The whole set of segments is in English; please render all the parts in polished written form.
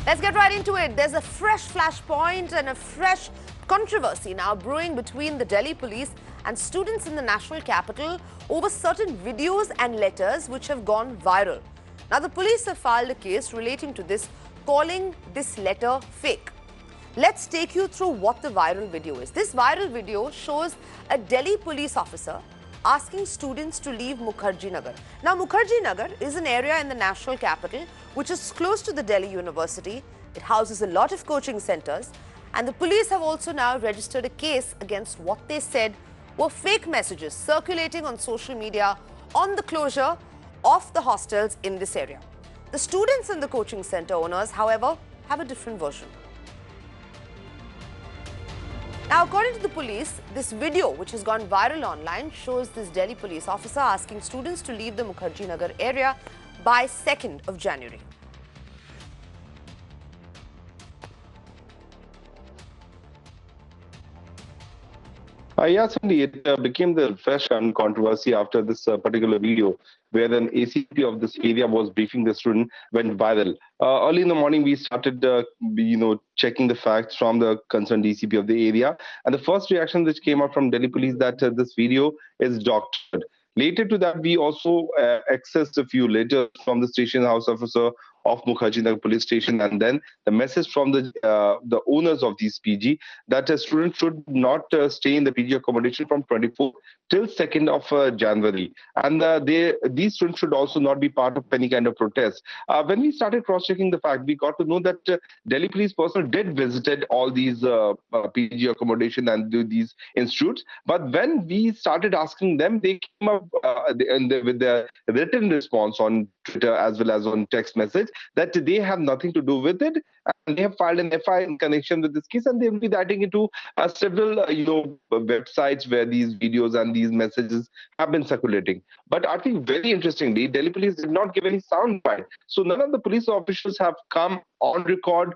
Let's get right into it. There's a fresh flashpoint and a fresh controversy now brewing between the Delhi police and students in the national capital over certain videos and letters which have gone viral. Now, the police have filed a case relating to this, calling this letter fake. Let's take you through what the viral video is. This viral video shows a Delhi police officer asking students to leave Mukherjee Nagar. Now, Mukherjee Nagar is an area in the national capital which is close to the Delhi University. It houses a lot of coaching centers, and the police have also now registered a case against what they said were fake messages circulating on social media on the closure of the hostels in this area. The students and the coaching center owners, however, have a different version. Now, according to the police, this video, which has gone viral online, shows this Delhi police officer asking students to leave the Mukherjee Nagar area by 2nd of January. Yes, indeed. It became the fresh controversy after this particular video, where an ACP of this area was briefing the student, went viral. Early in the morning, we started, checking the facts from the concerned DCP of the area, and the first reaction which came out from Delhi police that this video is doctored. Later to that, we also accessed a few letters from the station house officer of Mukherjee Nagar police station, and then the message from the owners of these PG that a student should not stay in the PG accommodation from 24th till 2nd of January, and these students should also not be part of any kind of protest. When we started cross-checking the fact, we got to know that Delhi police personnel did visited all these PG accommodation and these institutes, but when we started asking them, they came up with the written response on Twitter as well as on text message that they have nothing to do with it, and they have filed an FIR in connection with this case, and they will be adding into several websites where these videos and these messages have been circulating. But I think very interestingly, Delhi police did not give any sound bite. So none of the police officials have come on record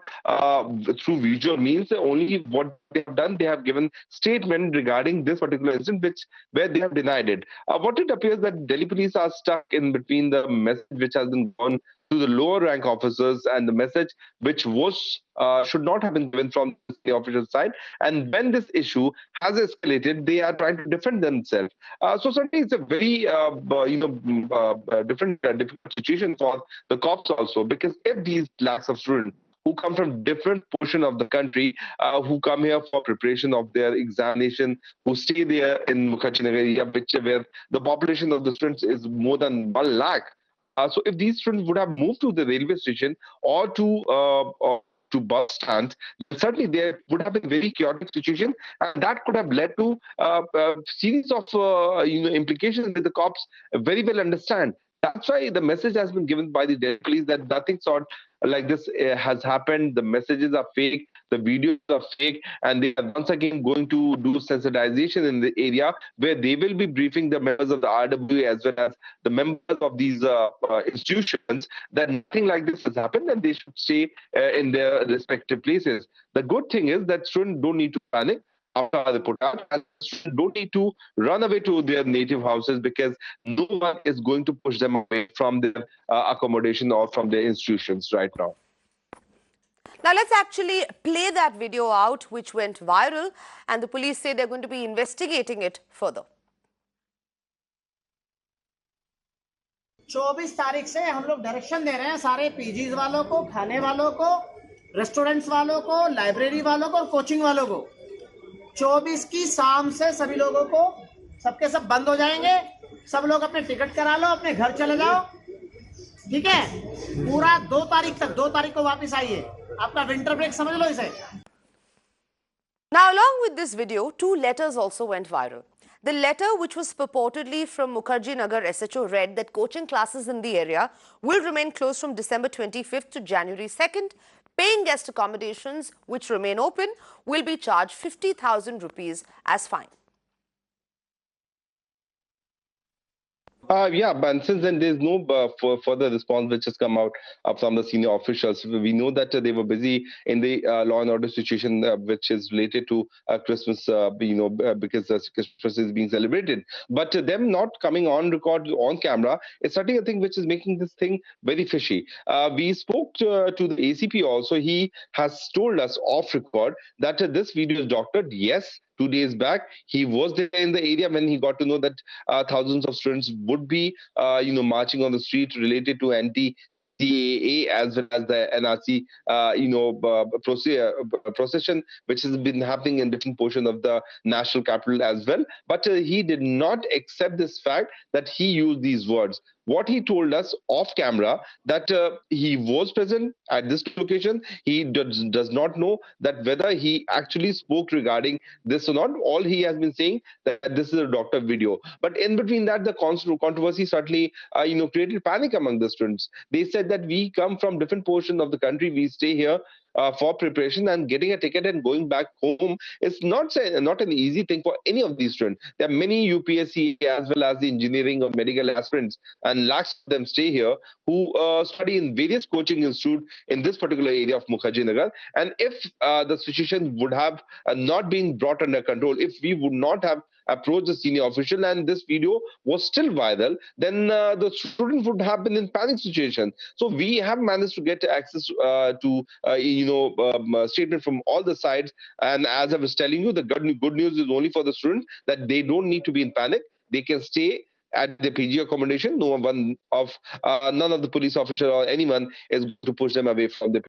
through visual means. Only what they have done, they have given statement regarding this particular incident, where they have denied it. What it appears that Delhi police are stuck in between the message which has been gone to the lower rank officers and the message which was should not have been given from the official side. And when this issue has escalated, they are trying to defend themselves. So certainly it's a very difficult situation for the cops also, because if these lakhs of students who come from different portion of the country, who come here for preparation of their examination, who stay there in Mukherjee Nagar area, where the population of the students is more than 1 lakh. So if these students would have moved to the railway station or to bus stands, certainly there would have been very chaotic situation, and that could have led to a series of implications that the cops very well understand. That's why the message has been given by the Delhi police that nothing sort like this has happened. The messages are fake, the videos are fake, and they are once again going to do sensitization in the area, where they will be briefing the members of the RWA as well as the members of these institutions that nothing like this has happened, and they should stay in their respective places. The good thing is that students don't need to panic after they put out, and don't need to run away to their native houses, because no one is going to push them away from their accommodation or from their institutions right now. Now, let's actually play that video out, which went viral, and the police say they're going to be investigating it further. 24 तारीख से हम लोग direction दे रहे हैं सारे PGs वालों को, खाने वालों को, रेस्टोरेंट्स वालों को, लाइब्रेरी वालों को और कोचिंग वालों को 24 की शाम से सभी लोगों को सबके सब बंद हो जाएंगे। सब लोग अपने टिकट करा लो, अपने घर चले जाओ, ठीक है? पूरा 2 तारीख तक, 2 तारीख को वापस आइए। आपका विंटर ब्रेक समझ लो इसे। Now, along with this video, 2 letters also went viral. The letter, which was purportedly from Mukherjee Nagar SHO, read that coaching classes in the area will remain closed from December 25th to January 2nd. Paying guest accommodations, which remain open, will be charged 50,000 rupees as fine. Yeah, but since then there's no further response which has come out from the senior officials. We know that they were busy in the law and order situation, which is related to Christmas, because Christmas is being celebrated. But them not coming on record on camera is certainly a thing which is making this thing very fishy. We spoke to the ACP also. He has told us off record that this video is doctored. Yes, 2 days back he was there in the area when he got to know that thousands of students would be, marching on the street related to anti-CAA as well as the NRC, procession, which has been happening in different portions of the national capital as well. But he did not accept this fact that he used these words. What he told us off camera that he was present at this location. He does not know that whether he actually spoke regarding this or not. All he has been saying that this is a doctor video. But in between that, the controversy certainly, created panic among the students. They said that we come from different portions of the country. We stay here for preparation, and getting a ticket and going back home is not an easy thing for any of these students. There are many UPSC as well as the engineering or medical aspirants, and lakhs of them stay here who study in various coaching institutes in this particular area of Mukherjee Nagar. And if the situation would have not been brought under control, if we would not have approached the senior official and this video was still viral, then the student would have been in panic situation. So we have managed to get access to statement from all the sides. And as I was telling you, the good news is only for the students that they don't need to be in panic. They can stay at the PG accommodation. None of the police officer or anyone is going to push them away from the.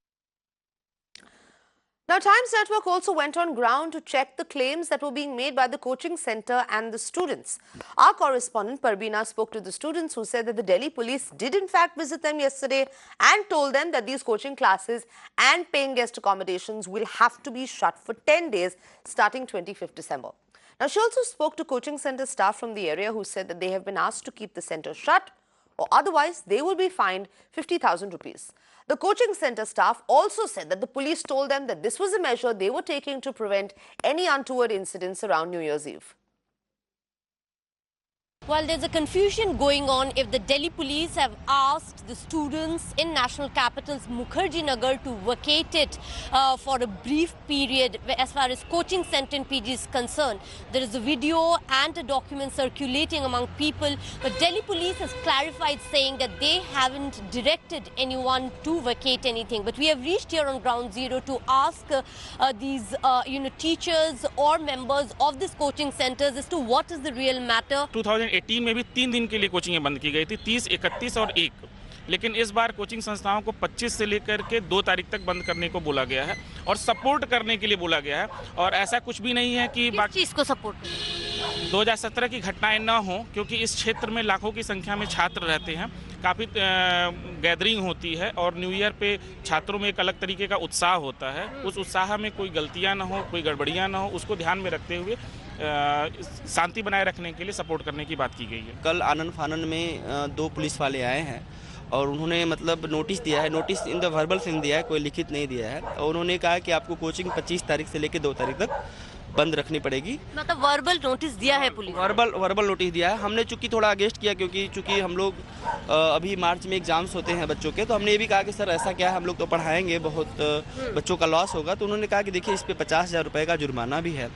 Now, Times Network also went on ground to check the claims that were being made by the coaching center and the students. Our correspondent Parbina spoke to the students who said that the Delhi police did in fact visit them yesterday and told them that these coaching classes and paying guest accommodations will have to be shut for 10 days starting 25th December. Now, she also spoke to coaching center staff from the area who said that they have been asked to keep the center shut or otherwise they will be fined 50,000 rupees. The coaching center staff also said that the police told them that this was a measure they were taking to prevent any untoward incidents around New Year's Eve. Well, there's a confusion going on if the Delhi police have asked the students in national capital's Mukherjee Nagar to vacate it for a brief period as far as coaching center and PG is concerned. There is a video and a document circulating among people, but Delhi police has clarified saying that they haven't directed anyone to vacate anything. But we have reached here on ground zero to ask these teachers or members of this coaching centers as to what is the real matter. 2018 में भी 3 दिन के लिए कोचिंगें बंद की गई थी, 30, 31 और 1। लेकिन इस बार कोचिंग संस्थाओं को 25 से लेकर के 2 तारीख तक बंद करने को बोला गया है और सपोर्ट करने के लिए बोला गया है। और ऐसा कुछ भी नहीं है कि किस चीज को सपोर्ट 2017 की घटनाएं न हो, क्योंकि इस क्षेत्र में लाखों की संख्या में छात्र रहते हैं, काफ़ी गैदरिंग होती है और न्यू ईयर पे छात्रों में एक अलग तरीके का उत्साह होता है। उस उत्साह में कोई गलतियां ना हो, कोई गड़बड़ियां ना हो, उसको ध्यान में रखते हुए शांति बनाए रखने के लिए सपोर्ट करने की बात की गई है। कल आनन फानन में 2 पुलिस वाले आए हैं और उन्होंने मतलब नोटिस दिया है, notice in the verbal form दिया है, कोई लिखित नहीं दिया है। और उन्होंने कहा कि आपको कोचिंग 25 तारीख से लेकर 2 तारीख तक बंद रखनी पड़ेगी। मतलब वर्बल नोटिस दिया है पुलिस? वर्बल नोटिस दिया है। हमने चूंकि थोड़ा अगेंस्ट किया क्योंकि हम लोग अभी मार्च में एग्जाम्स होते हैं बच्चों के, तो हमने ये भी कहा कि सर ऐसा क्या है, हम लोग तो पढ़ाएंगे, बहुत बच्चों का लॉस होगा। तो उन्होंने कहा कि देखिए इस पे 50,000 रुपये का जुर्माना भी है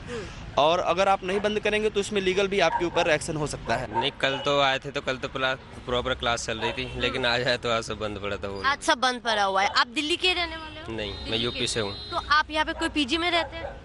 और अगर आप नहीं बंद करेंगे तो इसमें लीगल भी आपके ऊपर एक्शन हो सकता है। नहीं, कल तो आए थे तो कल तो प्रॉपर क्लास चल रही थी, लेकिन आज है तो आज सब बंद पड़ा था। वो आज सब बंद पड़ा हुआ है। आप दिल्ली के रहने वाले हो? नहीं, मैं यूपी से हूँ। तो आप यहाँ पे कोई पीजी में रहते हैं?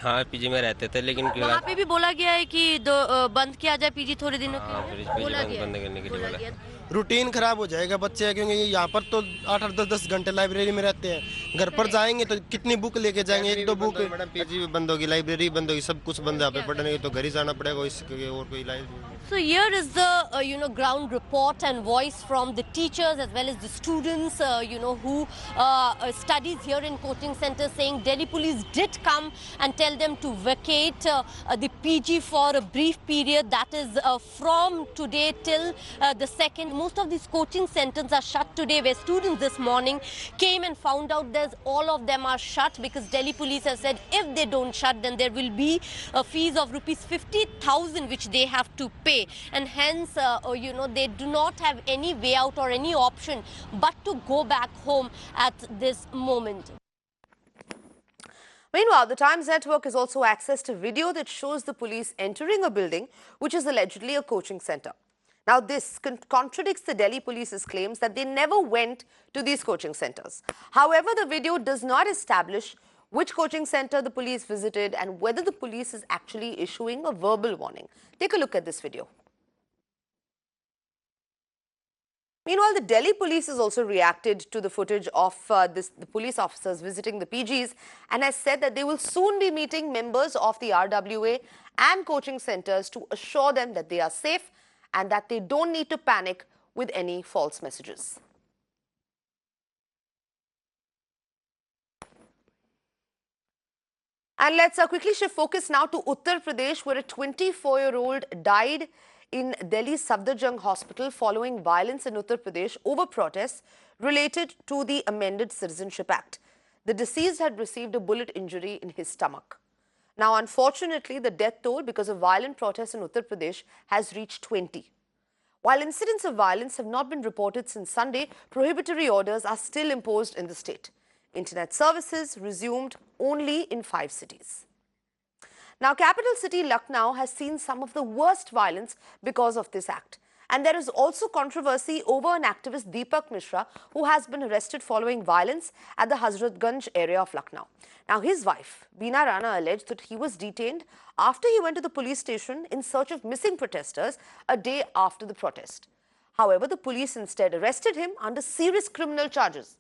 हाँ, पीजी में रहते थे, लेकिन वहाँ पे भी बोला गया है कि बंद किया जाए पीजी थोड़े दिनों के लिए। पीजी बंद करने के लिए बोला। रूटीन खराब हो जाएगा बच्चे, क्योंकि यहाँ पर तो 8-8, 10-10 घंटे लाइब्रेरी में रहते हैं। घर पर जाएंगे तो कितनी बुक लेके जाएंगे? 1-2 बुक। मैडम पीजी भी बंद होगी, लाइब्रेरी बंद होगी, सब कुछ बंद है। यहाँ पे पढ़ने की तो घर ही जाना पड़ेगा, इसके और कोई library. So here is the ground report and voice from the teachers as well as the students who studies here in coaching centers, saying Delhi police did come and tell them to vacate the PG for a brief period, that is from today till the 2nd. Most of these coaching centers are shut today, where students this morning came and found out that all of them are shut because Delhi police have said if they don't shut then there will be a fees of rupees 50,000 which they have to pay. way, and hence, they do not have any way out or any option but to go back home at this moment. Meanwhile, the Times network has also accessed a video that shows the police entering a building which is allegedly a coaching center. Now, this contradicts the Delhi police's claims that they never went to these coaching centers. However, the video does not establish which coaching center the police visited and whether the police is actually issuing a verbal warning. Take a look at this video. Meanwhile, the Delhi police has also reacted to the footage of the police officers visiting the PGs and has said that they will soon be meeting members of the RWA and coaching centers to assure them that they are safe and that they don't need to panic with any false messages. And let's quickly shift focus now to Uttar Pradesh, where a 24-year-old died in Delhi's Safdarjung hospital following violence in Uttar Pradesh over protests related to the amended Citizenship Act. The deceased had received a bullet injury in his stomach. Now, unfortunately, the death toll because of violent protests in Uttar Pradesh has reached 20. While incidents of violence have not been reported since Sunday, prohibitory orders are still imposed in the state. Internet services resumed only in 5 cities. Now, capital city Lucknow has seen some of the worst violence because of this act. And there is also controversy over an activist, Deepak Mishra, who has been arrested following violence at the Hazratganj area of Lucknow. Now, his wife, Beena Rana, alleged that he was detained after he went to the police station in search of missing protesters a day after the protest. However, the police instead arrested him under serious criminal charges.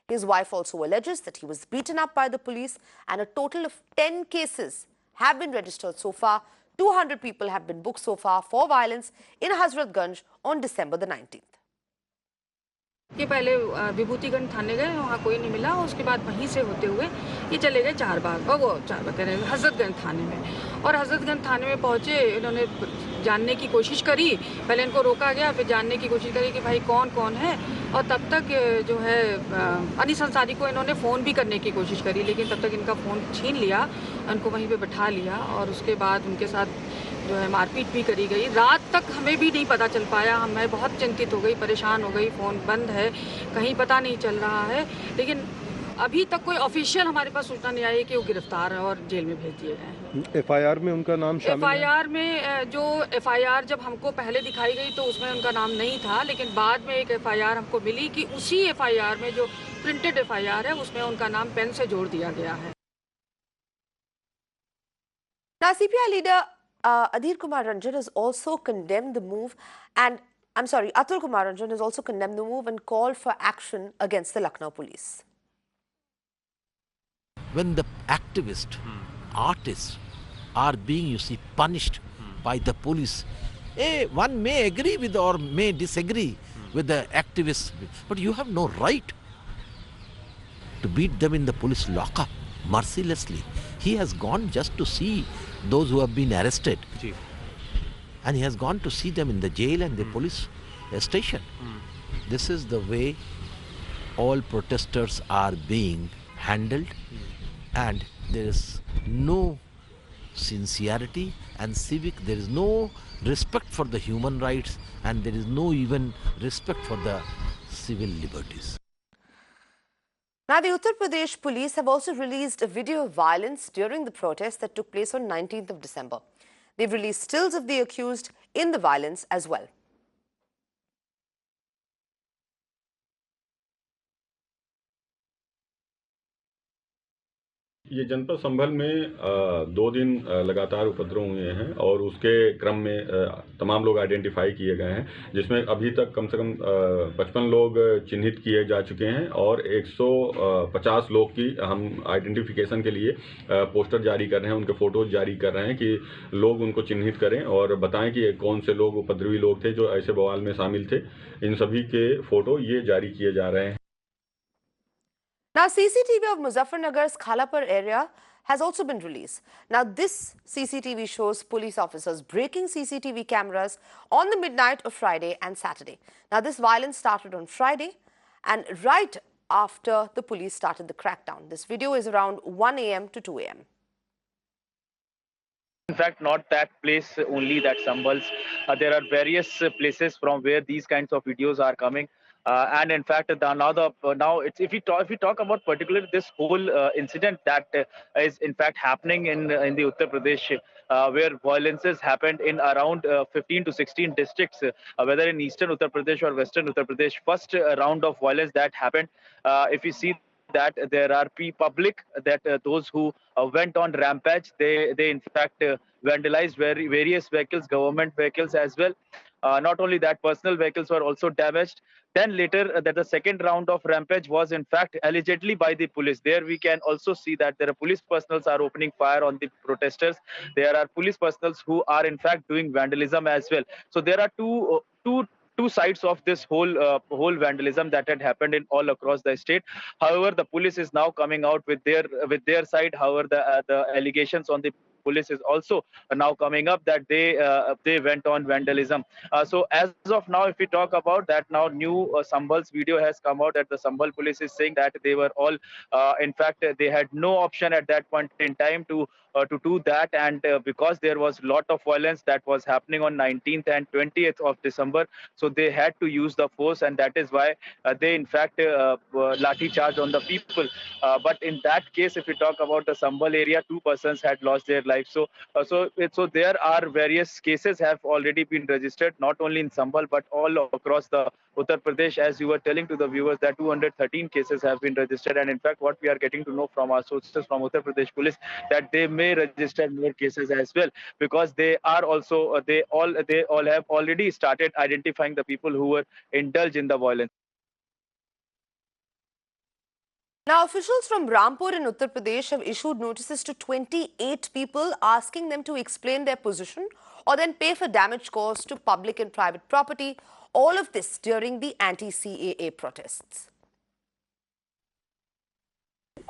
His wife also alleges that he was beaten up by the police, and a total of 10 cases have been registered so far. 200 people have been booked so far for violence in Hazratganj on December the 19th. कि पहले विभूतिगंज थाने गए, वहाँ कोई नहीं मिला. उसके बाद वहीं से होते हुए ये चले गए चारबाग कह रहे हैं हजरतगंज थाने में. और हजरतगंज थाने में पहुँचे, इन्होंने जानने की कोशिश करी. पहले इनको रोका गया, फिर जानने की कोशिश करी कि भाई कौन कौन है. और तब तक जो है अनीस अंसारी को इन्होंने फ़ोन भी करने की कोशिश करी, लेकिन तब तक इनका फ़ोन छीन लिया, उनको वहीं पे बैठा लिया. और उसके बाद उनके साथ जो है मारपीट भी करी गई. रात तक हमें भी नहीं पता चल पाया. मैं बहुत चिंतित हो गई, परेशान हो गई. फ़ोन बंद है, कहीं पता नहीं चल रहा है. लेकिन अभी तक कोई ऑफिशियल हमारे पास सूचना नहीं आई कि वो गिरफ्तार है और जेल में भेज दिए गए हैं. एफआईआर में उनका नाम शामिल है? एफआईआर में जो एफआईआर जब हमको पहले दिखाई गई तो उसमें उनका नाम नहीं था, लेकिन बाद में एक एफआईआर हमको मिली कि उसी एफआईआर में जो प्रिंटेड एफआईआर है उसमें उनका नाम पेन से जोड़ दिया गया है. Now, CPI leader Adhir Kumar Ranjan has also condemned the move Atul Kumar Ranjan has also condemned the move and called for action against the Lucknow police. When the activists, artists are being, punished by the police, one may agree with or may disagree with the activists, but you have no right to beat them in the police lockup mercilessly. He has gone just to see those who have been arrested. And he has gone to see them in the jail and the police station. This is the way all protesters are being handled, and there is no sincerity and there is no respect for the human rights, and there is no even respect for the civil liberties. Now, the Uttar Pradesh police have also released a video of violence during the protest that took place on 19th of December. They've released stills of the accused in the violence as well. ये जनपद संभल में 2 दिन लगातार उपद्रव हुए हैं और उसके क्रम में तमाम लोग आइडेंटिफाई किए गए हैं, जिसमें अभी तक कम से कम 55 लोग चिन्हित किए जा चुके हैं और 150 लोग की हम आइडेंटिफिकेशन के लिए पोस्टर जारी कर रहे हैं, उनके फोटोज जारी कर रहे हैं कि लोग उनको चिन्हित करें और बताएं कि कौन से लोग उपद्रवी लोग थे जो ऐसे बवाल में शामिल थे. इन सभी के फोटो ये जारी किए जा रहे हैं. Now, CCTV of Muzaffarnagar's Khalapur area has also been released. Now, this CCTV shows police officers breaking CCTV cameras on the midnight of Friday and Saturday. Now, this violence started on Friday and right after the police started the crackdown. This video is around 1 a.m. to 2 a.m. In fact, not that place only that Sambals. There are various places from where these kinds of videos are coming. And in fact, now it's if we talk about particularly this whole incident that is in fact happening in the Uttar Pradesh, where violences happened in around 15 to 16 districts, whether in eastern Uttar Pradesh or western Uttar Pradesh. First round of violence that happened, if you see that there are public that those who went on rampage, they in fact vandalized various vehicles, government vehicles as well. Not only that, personal vehicles were also damaged. Then later, that the second round of rampage was in fact allegedly by the police. There we can also see that there are police personnel are opening fire on the protesters. There are police personnel who are in fact doing vandalism as well. So there are two sides of this whole vandalism that had happened in all across the state. However, the police is now coming out with their side. However, the allegations on the police is also now coming up that they went on vandalism. So as of now, if we talk about that, now new Sambal's video has come out that the Sambal police is saying that they were all in fact they had no option at that point in time to do that, and because there was a lot of violence that was happening on 19th and 20th of December, so they had to use the force, and that is why they in fact lathi charge on the people. But in that case, if we talk about the Sambal area, 2 persons had lost their lives. So there are various cases have already been registered, not only in Sambal but all across the Uttar Pradesh. As you were telling to the viewers, that 213 cases have been registered, and in fact, what we are getting to know from our sources from Uttar Pradesh police, that they may register more cases as well, because they are also they all have already started identifying the people who were indulged in the violence. Now, officials from Rampur in Uttar Pradesh have issued notices to 28 people asking them to explain their position or then pay for damage caused to public and private property. All of this during the anti-CAA protests.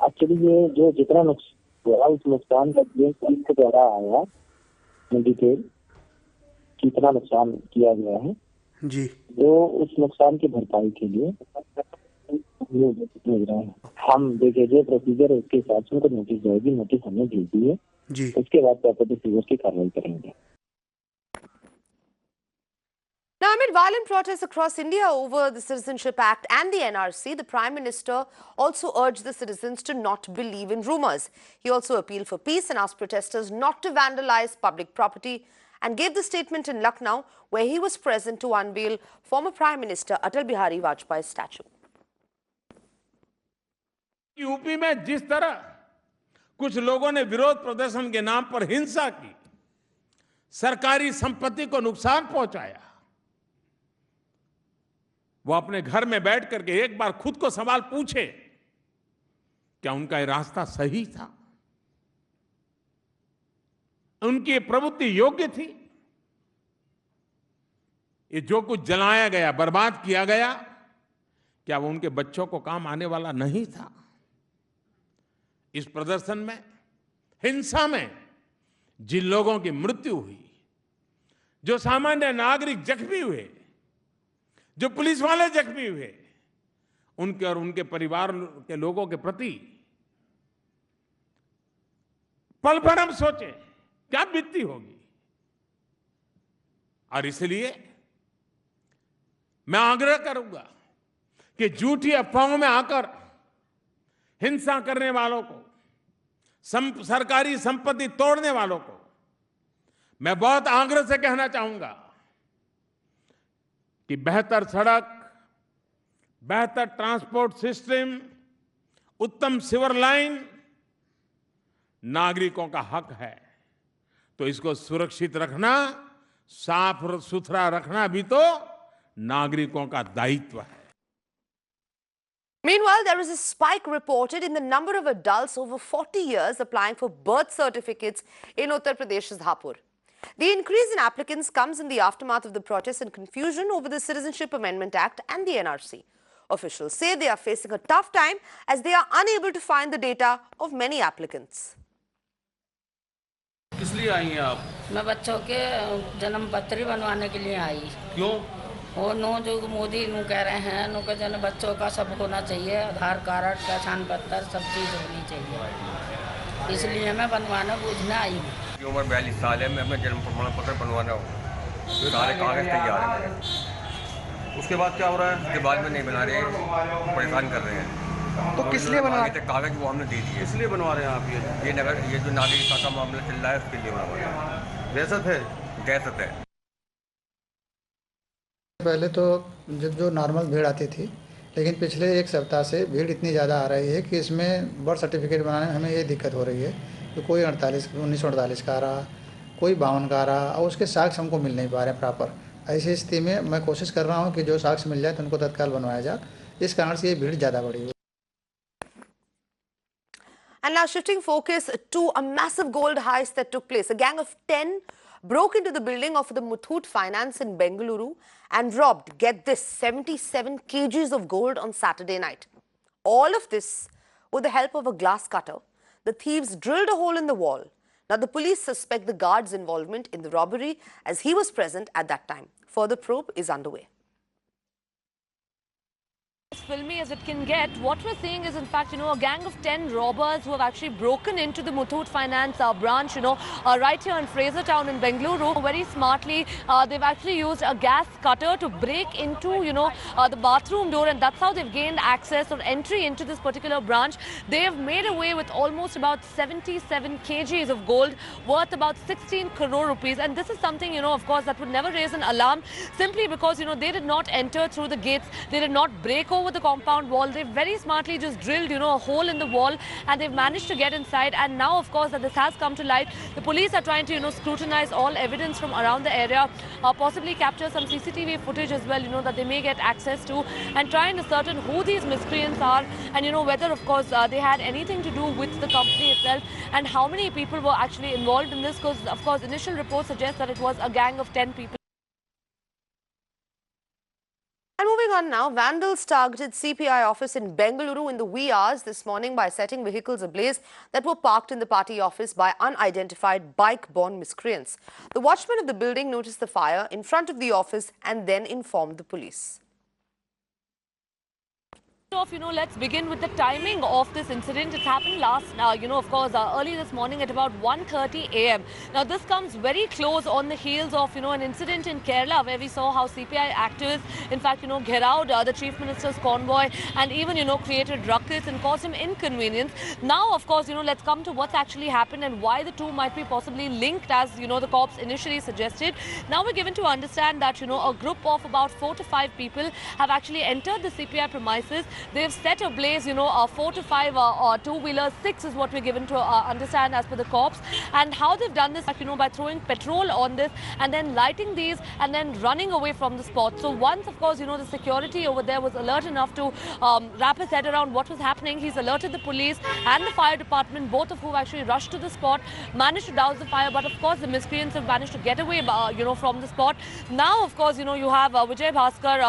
Actually, ये जो जितना नुकसान हुआ उस नुकसान का ये police के द्वारा आया है डिटेल कितना नुकसान किया गया है जी, जो उस नुकसान की भरपाई के लिए भेज रहे हैं हम। देखिए जो प्रोसीजर है उसके हिसाब से उनको नोटिस जाएगी, नोटिस हमने भेज दी है जी, उसके बाद प्रॉपर्टी सीजर की कार्रवाई करेंगे। Now, amid violent protests across India over the Citizenship Act and the NRC, the Prime Minister also urged the citizens to not believe in rumours. He also appealed for peace and asked protesters not to vandalise public property, and gave the statement in Lucknow, where he was present to unveil former Prime Minister Atal Bihari Vajpayee's statue. UP में जिस तरह कुछ लोगों ने विरोध प्रदर्शन के नाम पर हिंसा की, सरकारी संपत्ति को नुकसान पहुंचाया, वो अपने घर में बैठ करके एक बार खुद को सवाल पूछे, क्या उनका ये रास्ता सही था? उनकी ये प्रवृत्ति योग्य थी? ये जो कुछ जलाया गया, बर्बाद किया गया, क्या वो उनके बच्चों को काम आने वाला नहीं था? इस प्रदर्शन में, हिंसा में जिन लोगों की मृत्यु हुई, जो सामान्य नागरिक जख्मी हुए, जो पुलिस वाले जख्मी हुए, उनके और उनके परिवार के लोगों के प्रति पल भर हम सोचे क्या बीतती होगी। और इसलिए मैं आग्रह करूंगा कि झूठी अफवाहों में आकर हिंसा करने वालों को, सरकारी संपत्ति तोड़ने वालों को मैं बहुत आग्रह से कहना चाहूंगा कि बेहतर सड़क, बेहतर ट्रांसपोर्ट सिस्टम, उत्तम सीवर लाइन नागरिकों का हक है, तो इसको सुरक्षित रखना, साफ सुथरा रखना भी तो नागरिकों का दायित्व है। Meanwhile, there is a spike reported in the number of adults over 40 years applying for birth certificates in Uttar Pradesh's Hapur. The increase in applicants comes in the aftermath of the protests and confusion over the Citizenship Amendment Act and the NRC. Officials say they are facing a tough time as they are unable to find the data of many applicants. किस लिए आई हैं आप? मैं बच्चों के जन्म पत्री बनवाने के लिए आई। क्यों? वो जो मोदी कह रहे हैं के जन बच्चों का सब होना चाहिए, आधार कार्ड, पहचान पत्र, सब चीज़ होनी चाहिए, इसलिए मैं बनवाने पूछने आई हूँ। की उम्र 42 साल है। मैं अपना जन्म प्रमाण पत्र बनवाना हूँ, सारे कागज तैयार हैं मेरे। उसके बाद क्या हो रहा है, उसके बाद में नहीं बना रहे, परेशान कर रहे हैं। तो किस लिए बनवा रहे? कागज वो हमने दे दिए। किस लिए बनवा रहे हैं आप? ये जो नागरिकता का मामला चल रहा है उसके लिए बनवा रहे हैं। दहशत है, दहशत है। पहले तो जो नॉर्मल भीड़ आती थी, लेकिन पिछले एक सप्ताह से भीड़ इतनी ज़्यादा आ रही है कि इसमें बर्थ सर्टिफिकेट बनाने में हमें ये दिक्कत हो रही है कि कोई 1948 का आ रहा, कोई 52 का आ रहा, और उसके साक्ष्य हमको मिल नहीं पा रहे हैं प्रॉपर। ऐसी स्थिति में मैं कोशिश कर रहा हूँ कि जो साक्ष्य मिल जाए तो उनको तत्काल बनवाया जाए। इस कारण से ये भीड़ ज़्यादा बढ़ी है। And now shifting focus to a massive gold heist that took place. A gang of 10 broke into the building of the Muthoot Finance in Bengaluru and robbed, get this, 77 kgs of gold on Saturday night. All of this with the help of a glass cutter. The thieves drilled a hole in the wall. Now the police suspect the guard's involvement in the robbery as he was present at that time. Further probe is underway. As filmy as it can get, what we're seeing is in fact, a gang of 10 robbers who have actually broken into the Muthoot Finance branch, right here in Fraser Town in Bengaluru. Very smartly, they've actually used a gas cutter to break into, the bathroom door, and that's how they've gained access or entry into this particular branch. They have made away with almost about 77 kgs of gold worth about 16 crore rupees. And this is something, of course, that would never raise an alarm simply because, they did not enter through the gates. They did not break over the compound wall. They very smartly just drilled, a hole in the wall, and they've managed to get inside. And now, of course, that this has come to light, the police are trying to, scrutinize all evidence from around the area, possibly capture some CCTV footage as well, that they may get access to, and try and ascertain who these miscreants are, and, whether, of course, they had anything to do with the company itself, and how many people were actually involved in this, because, of course, initial reports suggest that it was a gang of 10 people. And moving on now, vandals targeted CPI office in Bengaluru in the wee hours this morning by setting vehicles ablaze that were parked in the party office by unidentified bike-borne miscreants. The watchman of the building noticed the fire in front of the office and then informed the police. Let's begin with the timing of this incident. It happened last, of course, early this morning at about 1:30 a.m. Now, this comes very close on the heels of, an incident in Kerala where we saw how CPI activists, in fact, gherowed the Chief Minister's convoy and even, created ruckus and caused him inconvenience. Now, of course, let's come to what's actually happened and why the two might be possibly linked, as, the cops initially suggested. Now, we're given to understand that, a group of about 4 to 5 people have actually entered the CPI premises. They've set ablaze, 4 to 5 two-wheelers, 6 is what we're given to understand as per the cops. And how they've done this, by throwing petrol on this and then lighting these and then running away from the spot. So once, of course, the security over there was alert enough to wrap his head around what was happening, he's alerted the police and the fire department, both of whom actually rushed to the spot, managed to douse the fire. But, of course, the miscreants have managed to get away, from the spot. Now, of course, you have Vijay Bhaskar,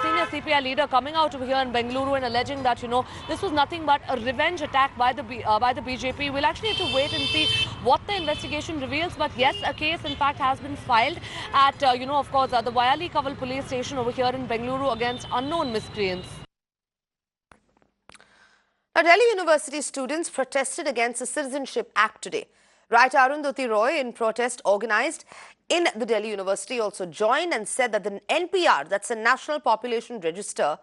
senior CPI leader, coming out over here in Bengaluru and alleging that, this was nothing but a revenge attack by the BJP. We'll actually have to wait and see what the investigation reveals. But yes, a case, in fact, has been filed at, of course, the Vayali Kaval police station over here in Bengaluru against unknown miscreants. Now, Delhi University students protested against the Citizenship Act today. Writer Arundhati Roy, in protest organised in the Delhi University, also joined and said that the NPR, that's the National Population Register,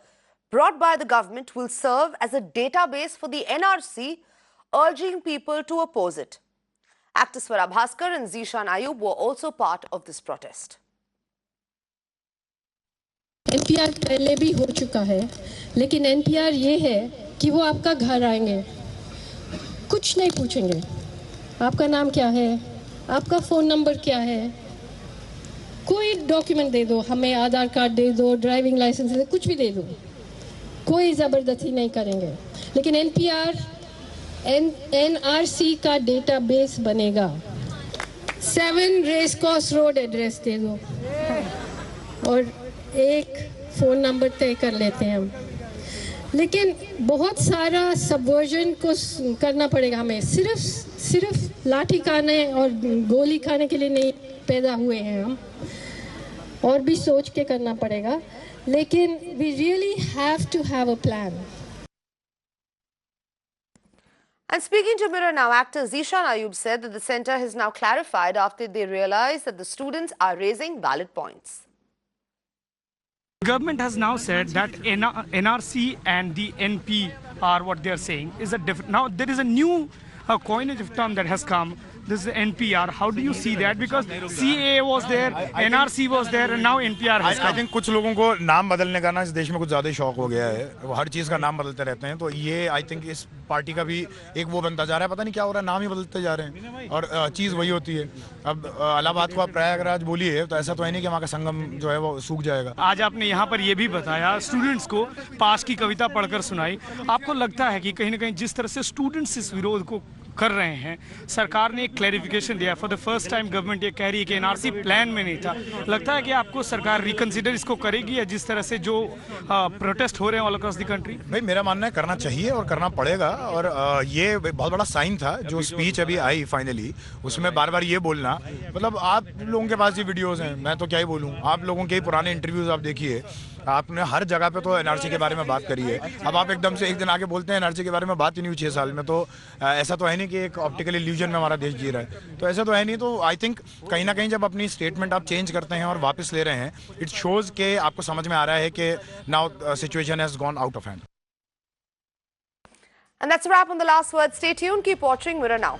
brought by the government, will serve as a database for the NRC, urging people to oppose it. Actors Swara Bhaskar and Zishan Ayub were also part of this protest. NPR पहले भी हो चुका है, लेकिन NPR ये है कि वो आपका घर आएंगे, कुछ नहीं पूछेंगे, आपका नाम क्या है, आपका फ़ोन नंबर क्या है, कोई डॉक्यूमेंट दे दो, हमें आधार कार्ड दे दो, ड्राइविंग लाइसेंस दे दो, कुछ भी दे दो, कोई ज़बरदस्ती नहीं करेंगे. लेकिन NPR NRC का डेटाबेस बनेगा. 7 रेस कोर्स रोड एड्रेस दे दो और एक फ़ोन नंबर तय कर लेते हैं हम. लेकिन बहुत सारा सबवर्जन को करना पड़ेगा हमें. सिर्फ लाठी खाने और गोली खाने के लिए नहीं पैदा हुए हैं हम, और भी सोच के करना पड़ेगा. लेकिन we really have to have a plan. And speaking to Mirror Now, actor Zishan Ayub said that the centre has now clarified after they realized that the students are raising valid points. The government has now said that NRC and the NP are what they are saying is a different. Now there is a new coinage of term that has come. This is the NPR. How do you see that? Because CAA was there, NRC was there, and now NPR has come. I think कुछ लोगों को नाम बदलने का ना इस देश में कुछ ज़्यादा ही शौक हो गया है. वो हर चीज़ का नाम बदलते रहते हैं. तो ये I think इस पार्टी का भी एक वो बनता जा रहा है. पता नहीं क्या हो रहा है, नाम ही बदलते जा रहे हैं और चीज़ वही होती है. अब इलाहाबाद को आप प्रयागराज बोलिए तो ऐसा तो है नहीं कि वहाँ का संगम जो है वो सूख जाएगा. आज आपने यहाँ पर ये भी बताया, स्टूडेंट्स को पास की कविता पढ़कर सुनाई. आपको लगता है कि कहीं ना कहीं जिस तरह से स्टूडेंट्स इस विरोध को कर रहे हैं, सरकार ने एक क्लैरिफिकेशन दिया. For the first time government ये कह रही है कि एनआरसी प्लान में नहीं था. लगता है कि आपको सरकार रिकंसिडर इसको करेगी या जिस तरह से जो प्रोटेस्ट हो रहे हैं ऑल अक्रॉस द कंट्री? भाई मेरा मानना है करना चाहिए और करना पड़ेगा. और ये बहुत बड़ा साइन था जो स्पीच अभी आई फाइनली, उसमें बार बार ये बोलना, मतलब आप लोगों के पास ये वीडियोस हैं, मैं तो क्या ही बोलूँ. आप लोगों के पुराने इंटरव्यूज आप देखिए, आपने हर जगह पे तो एनआरसी के बारे में बात करी है. अब आप एकदम से एक दिन आके बोलते हैं एनआरसी के बारे में बात ही नहीं हुई 6 साल में. तो ऐसा तो है नहीं कि एक ऑप्टिकल इल्यूजन में हमारा देश जी रहा है. तो ऐसा तो है नहीं. तो आई थिंक कहीं ना कहीं जब अपनी स्टेटमेंट आप चेंज करते हैं और वापस ले रहे हैं, इट शोज के आपको समझ में आ रहा है कि now situation has gone out of hand. And that's a wrap on The Last Word. Stay tuned. Keep watching Mirror Now.